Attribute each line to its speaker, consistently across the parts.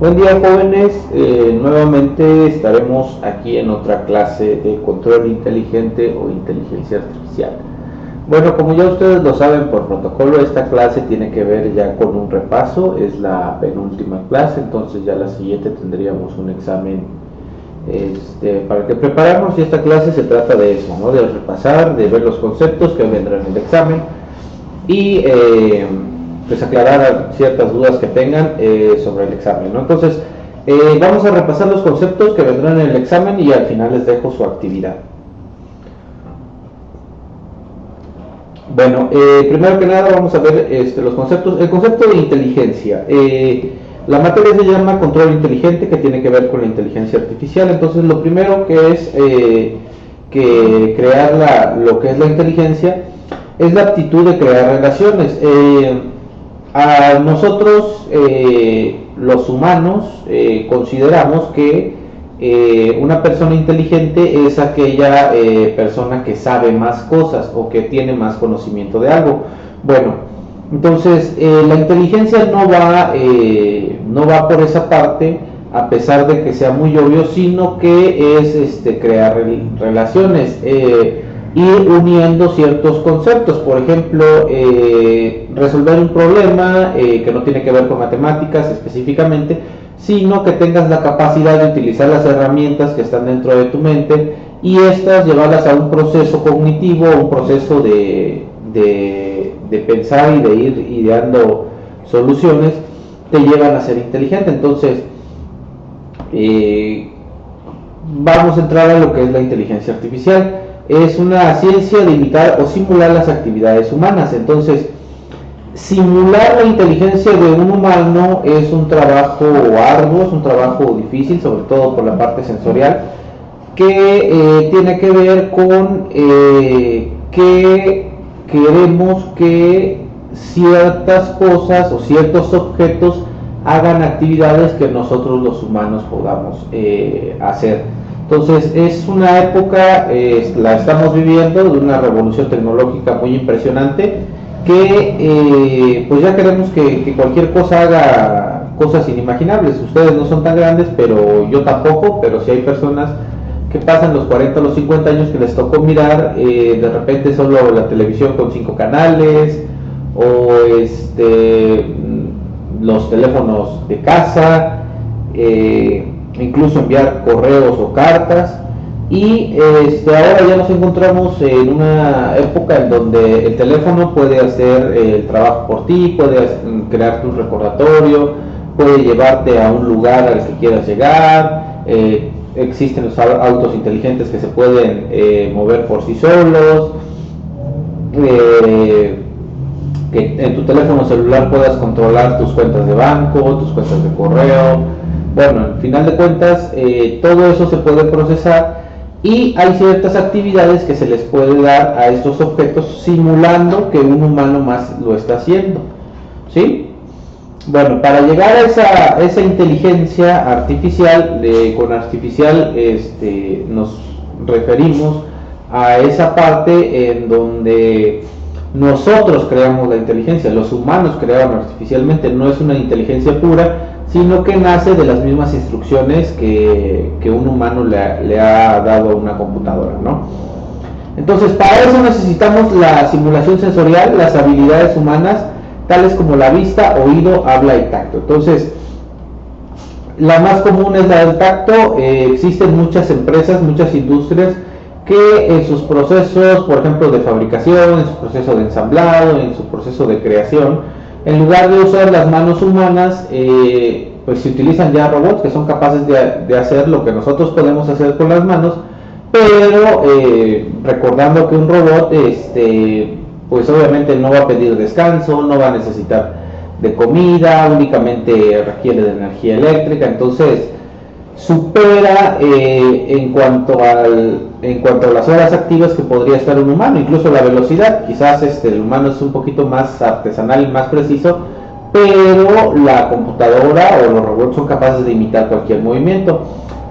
Speaker 1: Buen día, jóvenes. Nuevamente estaremos aquí en otra clase de control inteligente o inteligencia artificial. Bueno, como ya ustedes lo saben por protocolo, esta clase tiene que ver ya con un repaso, es la penúltima clase, entonces ya la siguiente tendríamos un examen para que prepararnos, y esta clase se trata de eso, ¿no? De repasar, de ver los conceptos que vendrán en el examen y pues aclarar ciertas dudas que tengan sobre el examen, ¿no? Entonces vamos a repasar los conceptos que vendrán en el examen y al final les dejo su actividad. Bueno, primero que nada vamos a ver los conceptos. El concepto de inteligencia. La materia se llama control inteligente, que tiene que ver con la inteligencia artificial. Entonces lo primero que es que crear lo que es la inteligencia es la aptitud de crear relaciones. A nosotros los humanos consideramos que una persona inteligente es aquella persona que sabe más cosas o que tiene más conocimiento de algo. Bueno, entonces la inteligencia no va por esa parte, a pesar de que sea muy obvio, sino que es crear relaciones, ir uniendo ciertos conceptos. Por ejemplo, resolver un problema que no tiene que ver con matemáticas específicamente, sino que tengas la capacidad de utilizar las herramientas que están dentro de tu mente y estas llevarlas a un proceso cognitivo, un proceso de pensar y de ir ideando soluciones, te llevan a ser inteligente. Entonces vamos a entrar a lo que es la inteligencia artificial. Es una ciencia de imitar o simular las actividades humanas. Entonces, simular la inteligencia de un humano es un trabajo arduo, es un trabajo difícil, sobre todo por la parte sensorial, que tiene que ver con que queremos que ciertas cosas o ciertos objetos hagan actividades que nosotros los humanos podamos hacer. Entonces es una época, la estamos viviendo, de una revolución tecnológica muy impresionante, que pues ya queremos que cualquier cosa haga cosas inimaginables. Ustedes no son tan grandes, pero yo tampoco, pero si hay personas que pasan los 40 o los 50 años que les tocó mirar de repente solo la televisión con 5 canales, o los teléfonos de casa, incluso enviar correos o cartas. Y ahora ya nos encontramos en una época en donde el teléfono puede hacer el trabajo por ti, puede crearte un recordatorio, puede llevarte a un lugar al que quieras llegar. Existen los autos inteligentes que se pueden mover por sí solos, que en tu teléfono celular puedas controlar tus cuentas de banco, tus cuentas de correo. Bueno, al final de cuentas todo eso se puede procesar, y hay ciertas actividades que se les puede dar a estos objetos simulando que un humano más lo está haciendo, ¿sí? Bueno, para llegar a esa inteligencia artificial, con artificial nos referimos a esa parte en donde nosotros creamos la inteligencia. Los humanos crearon artificialmente, no es una inteligencia pura, sino que nace de las mismas instrucciones que un humano le ha dado a una computadora, ¿no? Entonces, para eso necesitamos la simulación sensorial, las habilidades humanas, tales como la vista, oído, habla y tacto. Entonces, la más común es la del tacto. Existen muchas empresas, muchas industrias que en sus procesos, por ejemplo, de fabricación, en su proceso de ensamblado, en su proceso de creación, en lugar de usar las manos humanas, pues se utilizan ya robots que son capaces de hacer lo que nosotros podemos hacer con las manos, pero recordando que un robot pues obviamente no va a pedir descanso, no va a necesitar de comida, únicamente requiere de energía eléctrica. Entonces supera en cuanto a las horas activas que podría estar un humano, incluso la velocidad. Quizás el humano es un poquito más artesanal y más preciso, pero la computadora o los robots son capaces de imitar cualquier movimiento.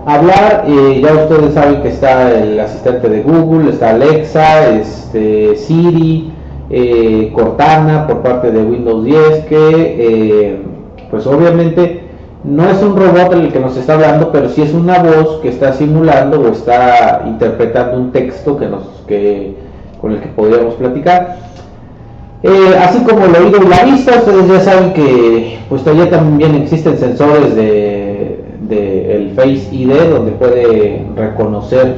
Speaker 1: Hablar, ya ustedes saben que está el asistente de Google, está Alexa, Siri, Cortana por parte de Windows 10, que pues obviamente no es un robot el que nos está hablando, pero sí es una voz que está simulando o está interpretando un texto con el que podríamos platicar. Así como el oído y la vista, ustedes ya saben que pues todavía también existen sensores de el Face ID, donde puede reconocer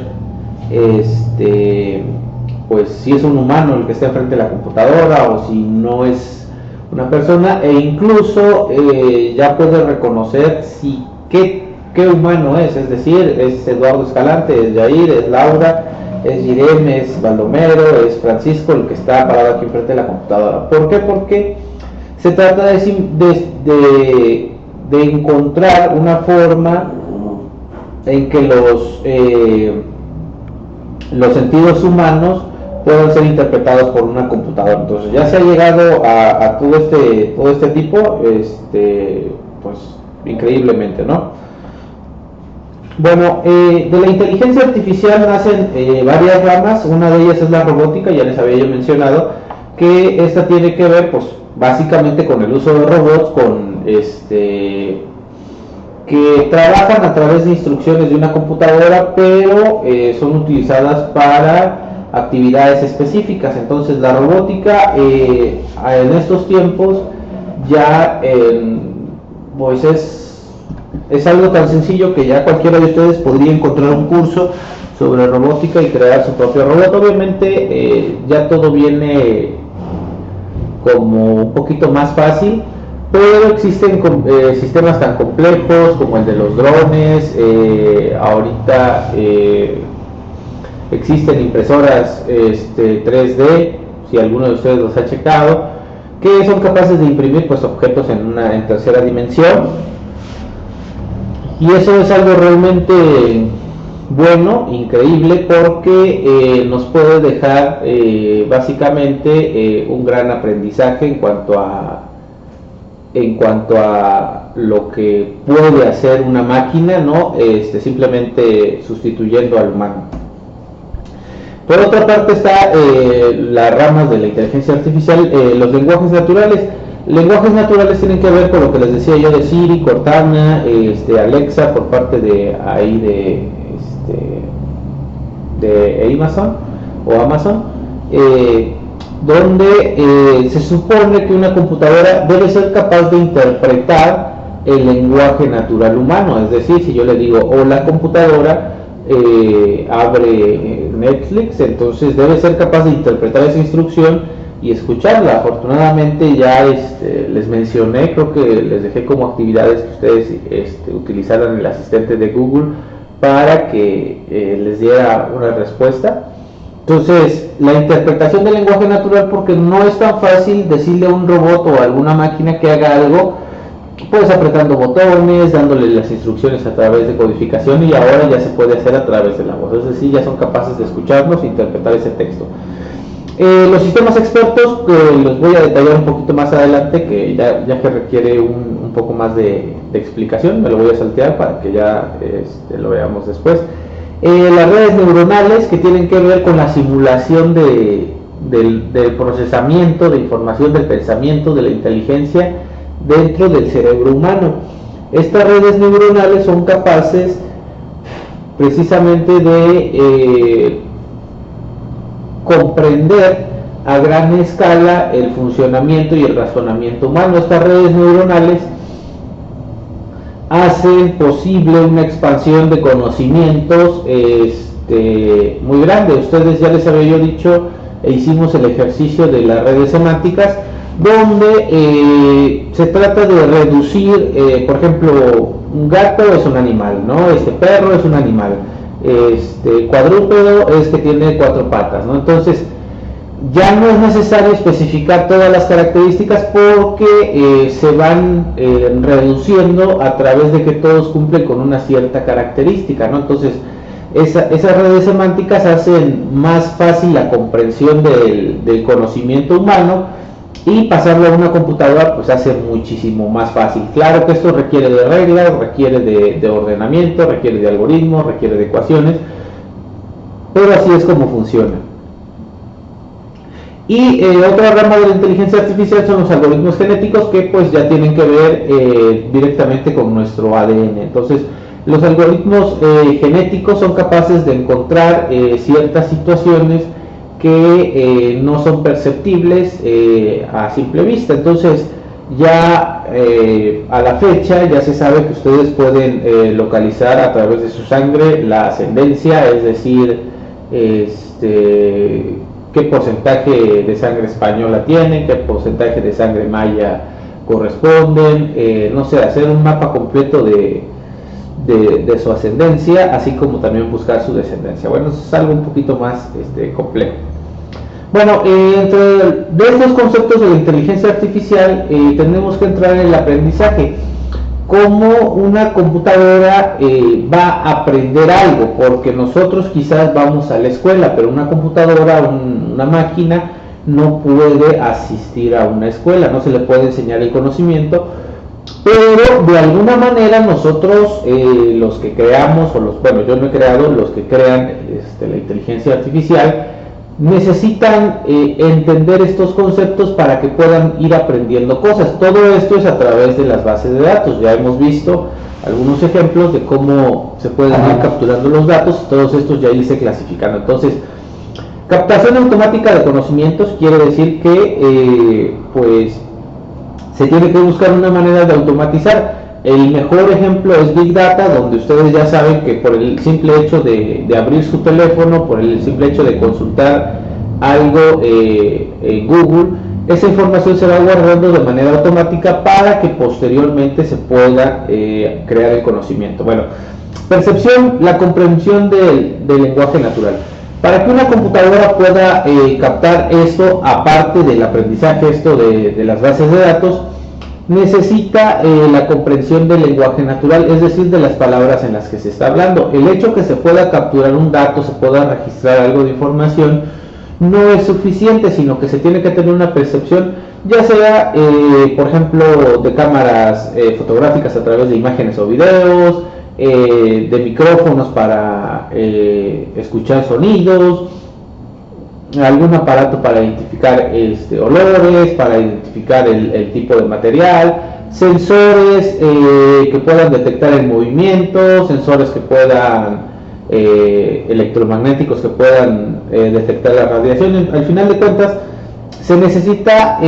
Speaker 1: pues si es un humano el que está enfrente de la computadora o si no es una persona, e incluso ya puede reconocer si qué humano es decir, es Eduardo Escalante, es Jair, es Laura, es Jirem, es Baldomero, es Francisco el que está parado aquí enfrente de la computadora. ¿Por qué? Porque se trata de encontrar una forma en que los sentidos humanos puedan ser interpretados por una computadora. Entonces ya se ha llegado a todo este tipo, pues increíblemente, ¿no? Bueno, de la inteligencia artificial nacen varias ramas. Una de ellas es la robótica, ya les había yo mencionado, que esta tiene que ver, pues, básicamente con el uso de robots, que trabajan a través de instrucciones de una computadora, pero son utilizadas para actividades específicas. Entonces la robótica en estos tiempos ya pues es algo tan sencillo que ya cualquiera de ustedes podría encontrar un curso sobre robótica y crear su propio robot. Obviamente ya todo viene como un poquito más fácil, pero existen sistemas tan complejos como el de los drones. Ahorita existen impresoras 3D, si alguno de ustedes los ha checado, que son capaces de imprimir pues objetos en tercera dimensión. Y eso es algo realmente bueno, increíble, porque nos puede dejar básicamente un gran aprendizaje en cuanto a lo que puede hacer una máquina, ¿no? Simplemente sustituyendo al humano. Por otra parte está las ramas de la inteligencia artificial, los lenguajes naturales. Lenguajes naturales tienen que ver con lo que les decía yo de Siri, Cortana, Alexa por parte de Amazon o Amazon, donde se supone que una computadora debe ser capaz de interpretar el lenguaje natural humano. Es decir, si yo le digo hola computadora, abre Netflix, entonces debe ser capaz de interpretar esa instrucción y escucharla. Afortunadamente ya les mencioné, creo que les dejé como actividades que ustedes utilizaran el asistente de Google para que les diera una respuesta. Entonces, la interpretación del lenguaje natural, porque no es tan fácil decirle a un robot o a alguna máquina que haga algo, pues apretando botones, dándole las instrucciones a través de codificación, y ahora ya se puede hacer a través de la voz. Es decir, ya son capaces de escucharnos e interpretar ese texto. Los sistemas expertos, los voy a detallar un poquito más adelante, que ya que requiere un poco más de explicación, me lo voy a saltear para que ya lo veamos después. Las redes neuronales, que tienen que ver con la simulación del procesamiento de información, del pensamiento, de la inteligencia dentro del cerebro humano. Estas redes neuronales son capaces precisamente de comprender a gran escala el funcionamiento y el razonamiento humano. Estas redes neuronales hacen posible una expansión de conocimientos muy grande. Ustedes ya les había yo dicho, hicimos el ejercicio de las redes semánticas, donde se trata de reducir, por ejemplo, un gato es un animal, ¿no? Perro es un animal, cuadrúpedo es que tiene 4 patas, ¿no? Entonces ya no es necesario especificar todas las características, porque se van reduciendo a través de que todos cumplen con una cierta característica, ¿no? Entonces esas redes semánticas hacen más fácil la comprensión del conocimiento humano, y pasarlo a una computadora pues hace muchísimo más fácil. Claro que esto requiere de reglas, requiere de ordenamiento, requiere de algoritmos, requiere de ecuaciones, pero así es como funciona. Y otra rama de la inteligencia artificial son los algoritmos genéticos, que pues ya tienen que ver directamente con nuestro ADN. Entonces, los algoritmos genéticos son capaces de encontrar ciertas situaciones que no son perceptibles a simple vista. Entonces, ya a la fecha ya se sabe que ustedes pueden localizar a través de su sangre la ascendencia, es decir, qué porcentaje de sangre española tienen, qué porcentaje de sangre maya corresponden, no sé, hacer un mapa completo de su ascendencia, así como también buscar su descendencia. Bueno, eso es algo un poquito más complejo. Bueno, entre de estos conceptos de la inteligencia artificial tenemos que entrar en el aprendizaje. Cómo una computadora va a aprender algo, porque nosotros quizás vamos a la escuela, pero una computadora, una máquina, no puede asistir a una escuela, no se le puede enseñar el conocimiento, pero de alguna manera nosotros, los que creamos, bueno, yo no he creado, los que crean la inteligencia artificial, necesitan entender estos conceptos para que puedan ir aprendiendo cosas. Todo esto es a través de las bases de datos. Ya hemos visto algunos ejemplos de cómo se pueden ir capturando los datos, todos estos ya irse clasificando. Entonces, captación automática de conocimientos quiere decir que pues se tiene que buscar una manera de automatizar. El mejor ejemplo es Big Data, donde ustedes ya saben que por el simple hecho de abrir su teléfono, por el simple hecho de consultar algo en Google, esa información se va guardando de manera automática para que posteriormente se pueda crear el conocimiento. Bueno, percepción, la comprensión del lenguaje natural. Para que una computadora pueda captar esto, aparte del aprendizaje, esto de las bases de datos, necesita la comprensión del lenguaje natural, es decir, de las palabras en las que se está hablando. El hecho que se pueda capturar un dato, se pueda registrar algo de información, no es suficiente, sino que se tiene que tener una percepción, ya sea, por ejemplo, de cámaras fotográficas a través de imágenes o videos, de micrófonos para escuchar sonidos, algún aparato para identificar olores, para identificar el tipo de material, sensores que puedan detectar el movimiento, sensores que puedan electromagnéticos que puedan detectar la radiación. Al final de cuentas se necesita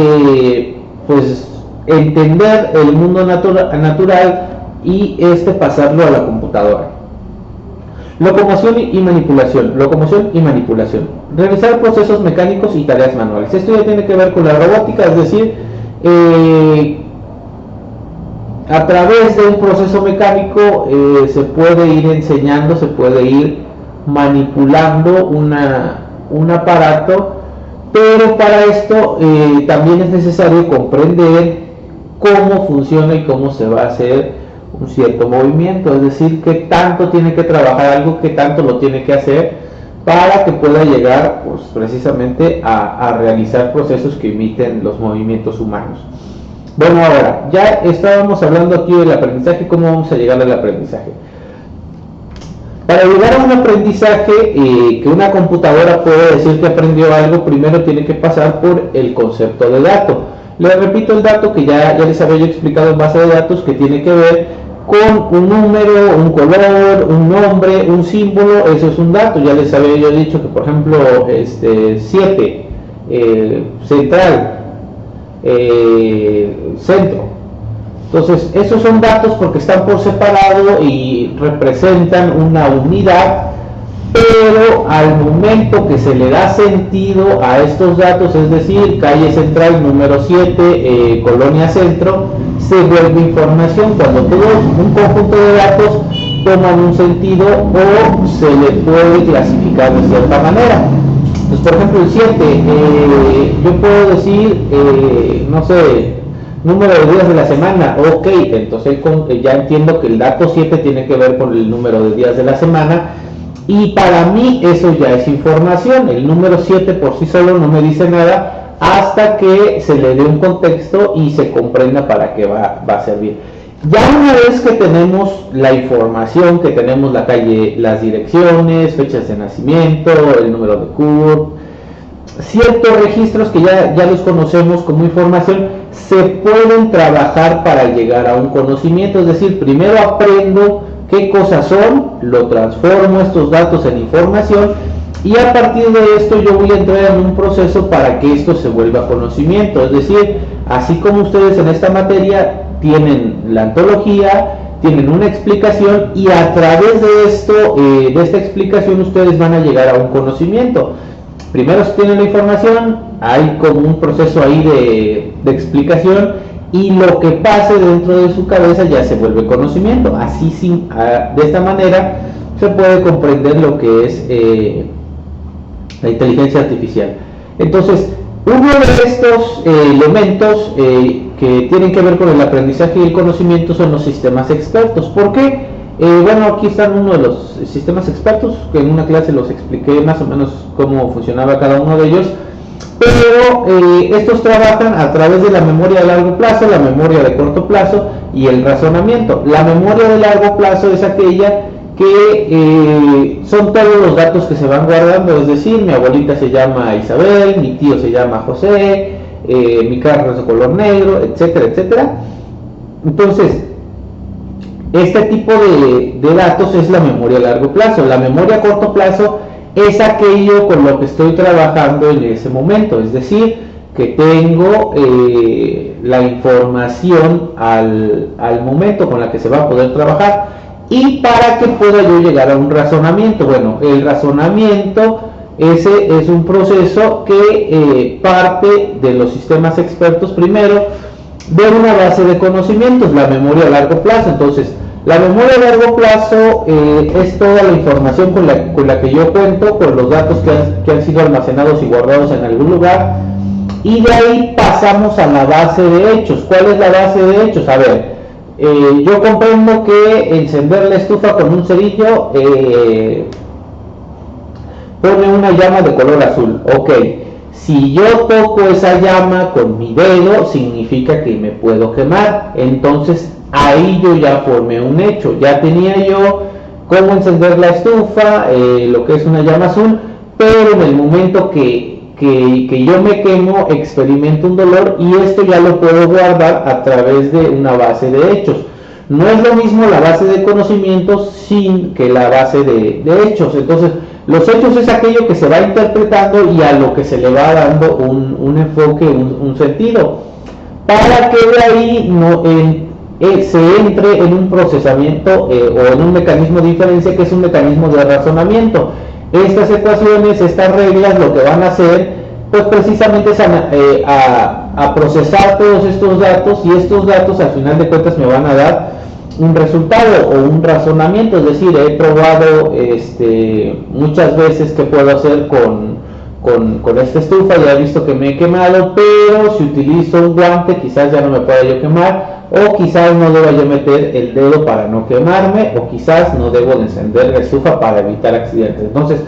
Speaker 1: pues entender el mundo natural y pasarlo a la computadora. Locomoción y manipulación. Locomoción y manipulación. Realizar procesos mecánicos y tareas manuales. Esto ya tiene que ver con la robótica, es decir, a través de un proceso mecánico se puede ir enseñando, se puede ir manipulando un aparato, pero para esto también es necesario comprender cómo funciona y cómo se va a hacer un cierto movimiento, es decir, qué tanto tiene que trabajar algo, qué tanto lo tiene que hacer para que pueda llegar pues, precisamente a realizar procesos que imiten los movimientos humanos. Bueno, ahora, ya estábamos hablando aquí del aprendizaje, ¿cómo vamos a llegar al aprendizaje? Para llegar a un aprendizaje que una computadora puede decir que aprendió algo, primero tiene que pasar por el concepto de dato. Les repito el dato que ya les había yo explicado en base de datos, que tiene que ver con un número, un color, un nombre, un símbolo. Eso es un dato. Ya les había yo dicho que, por ejemplo, 7, central, centro. Entonces, esos son datos porque están por separado y representan una unidad, pero al momento que se le da sentido a estos datos, es decir, calle central número 7, colonia centro, se vuelve información. Cuando todo un conjunto de datos toman un sentido o se le puede clasificar de cierta manera. Entonces, por ejemplo, el 7, yo puedo decir, no sé, número de días de la semana. Ok, entonces ya entiendo que el dato 7 tiene que ver con el número de días de la semana, y para mí eso ya es información. El número 7 por sí solo no me dice nada hasta que se le dé un contexto y se comprenda para qué va a servir. Ya una vez que tenemos la información, que tenemos la calle, las direcciones, fechas de nacimiento, el número de CURP, ciertos registros que ya los conocemos como información se pueden trabajar para llegar a un conocimiento. Es decir, primero aprendo qué cosas son, lo transformo estos datos en información y a partir de esto yo voy a entrar en un proceso para que esto se vuelva conocimiento. Es decir, así como ustedes en esta materia tienen la ontología, tienen una explicación y a través de esto, de esta explicación, ustedes van a llegar a un conocimiento. Primero se tiene la información, hay como un proceso ahí de explicación y lo que pase dentro de su cabeza ya se vuelve conocimiento. Así de esta manera se puede comprender lo que es la inteligencia artificial. Entonces, uno de estos elementos que tienen que ver con el aprendizaje y el conocimiento son los sistemas expertos. ¿Por qué? Bueno, aquí están uno de los sistemas expertos, que en una clase los expliqué más o menos cómo funcionaba cada uno de ellos, pero estos trabajan a través de la memoria de largo plazo, la memoria de corto plazo y el razonamiento. La memoria de largo plazo es aquella que son todos los datos que se van guardando, es decir, mi abuelita se llama Isabel, mi tío se llama José, mi carro es de color negro, etcétera, etcétera. Entonces, este tipo de datos es la memoria a largo plazo. La memoria a corto plazo es aquello con lo que estoy trabajando en ese momento, es decir, que tengo la información al momento con la que se va a poder trabajar. Y para que pueda yo llegar a un razonamiento, bueno, el razonamiento ese es un proceso que parte de los sistemas expertos primero de una base de conocimientos, la memoria a largo plazo. Entonces, la memoria a largo plazo es toda la información con la que yo cuento, con los datos que han sido almacenados y guardados en algún lugar, y de ahí pasamos a la base de hechos. ¿Cuál es la base de hechos? A ver, yo comprendo que encender la estufa con un cerillo pone una llama de color azul. Ok, si yo toco esa llama con mi dedo, significa que me puedo quemar. Entonces ahí yo ya formé un hecho, ya tenía yo cómo encender la estufa, lo que es una llama azul, pero en el momento que yo me quemo, experimento un dolor y esto ya lo puedo guardar a través de una base de hechos. No es lo mismo la base de conocimientos sin que la base de hechos. Entonces, los hechos es aquello que se va interpretando y a lo que se le va dando un enfoque, un sentido, para que de ahí se entre en un procesamiento o en un mecanismo de diferencia que es un mecanismo de razonamiento. Estas ecuaciones, estas reglas, lo que van a hacer, pues precisamente es a procesar todos estos datos y estos datos al final de cuentas me van a dar un resultado o un razonamiento. Es decir, he probado muchas veces qué puedo hacer con esta estufa, ya he visto que me he quemado, pero si utilizo un guante quizás ya no me pueda yo quemar, o quizás no deba yo meter el dedo para no quemarme, o quizás no debo de encender la estufa para evitar accidentes. Entonces,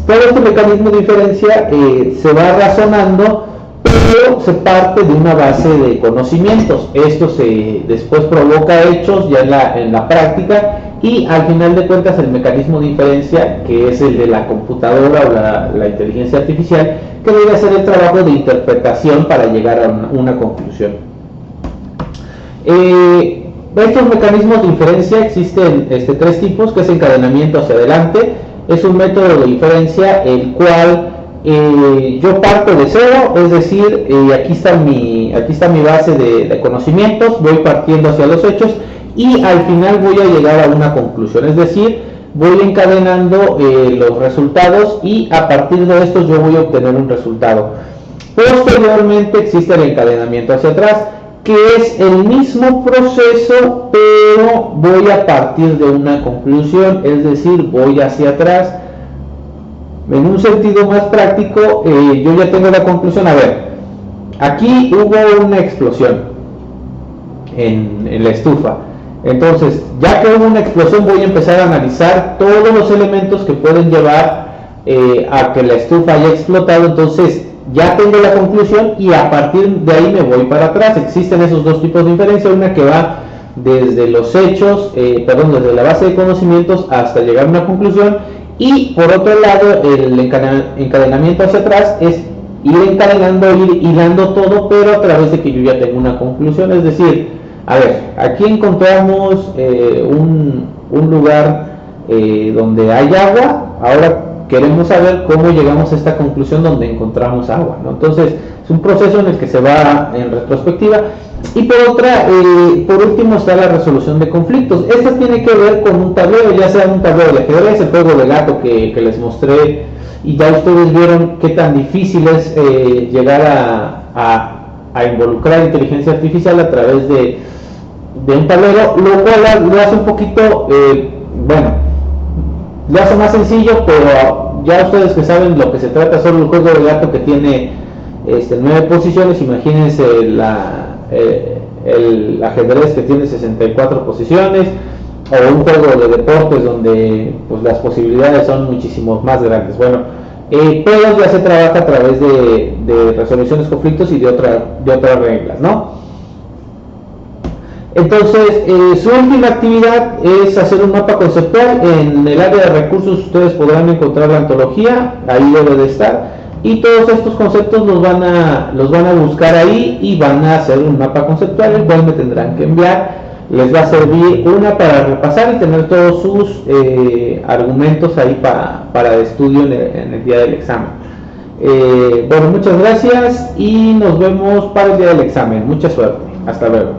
Speaker 1: todo este mecanismo de diferencia se va razonando, pero se parte de una base de conocimimientos. Esto después provoca hechos ya en la práctica, y al final de cuentas el mecanismo de diferencia, que es el de la computadora o la inteligencia artificial, que debe hacer el trabajo de interpretación para llegar a una conclusión. Estos mecanismos de diferencia existen tres tipos, que es encadenamiento hacia adelante. Es un método de diferencia el cual yo parto de cero, es decir, aquí está mi base de conocimientos, voy partiendo hacia los hechos y al final voy a llegar a una conclusión, es decir, voy encadenando los resultados y a partir de estos yo voy a obtener un resultado. Posteriormente existe el encadenamiento hacia atrás, que es el mismo proceso, pero voy a partir de una conclusión, es decir, voy hacia atrás. En un sentido más práctico, yo ya tengo la conclusión. A ver, aquí hubo una explosión en la estufa. Entonces, ya que hubo una explosión, voy a empezar a analizar todos los elementos que pueden llevar a que la estufa haya explotado. Entonces, ya tengo la conclusión y a partir de ahí me voy para atrás. Existen esos dos tipos de diferencia, una que va desde los hechos, desde la base de conocimientos hasta llegar a una conclusión, Y por otro lado, el encadenamiento hacia atrás es ir encadenando, ir hilando todo, pero a través de que yo ya tengo una conclusión. Es decir, a ver, aquí encontramos un lugar donde hay agua. Ahora queremos saber cómo llegamos a esta conclusión donde encontramos agua, ¿no? Entonces es un proceso en el que se va en retrospectiva. Y por último está la resolución de conflictos. Esta tiene que ver con un tablero, ya sea un tablero de ajedrez, el juego de gato que les mostré, y ya ustedes vieron qué tan difícil es llegar a involucrar inteligencia artificial a través de un tablero, lo cual lo hace un poquito, lo hace más sencillo, pero ya ustedes que saben lo que se trata, solo el juego de gato que tiene 9 posiciones. Imagínense el ajedrez que tiene 64 posiciones, o un juego de deportes donde pues las posibilidades son muchísimo más grandes. Bueno, pero ya se trabaja a través de resoluciones de conflictos y de otras reglas, ¿no? Entonces, su última actividad es hacer un mapa conceptual. En el área de recursos ustedes podrán encontrar la antología, ahí debe de estar, y todos estos conceptos los van a buscar ahí y van a hacer un mapa conceptual, el cual me tendrán que enviar. Les va a servir para repasar y tener todos sus argumentos ahí para estudio en el día del examen. Bueno, muchas gracias y nos vemos para el día del examen. Mucha suerte. Hasta luego.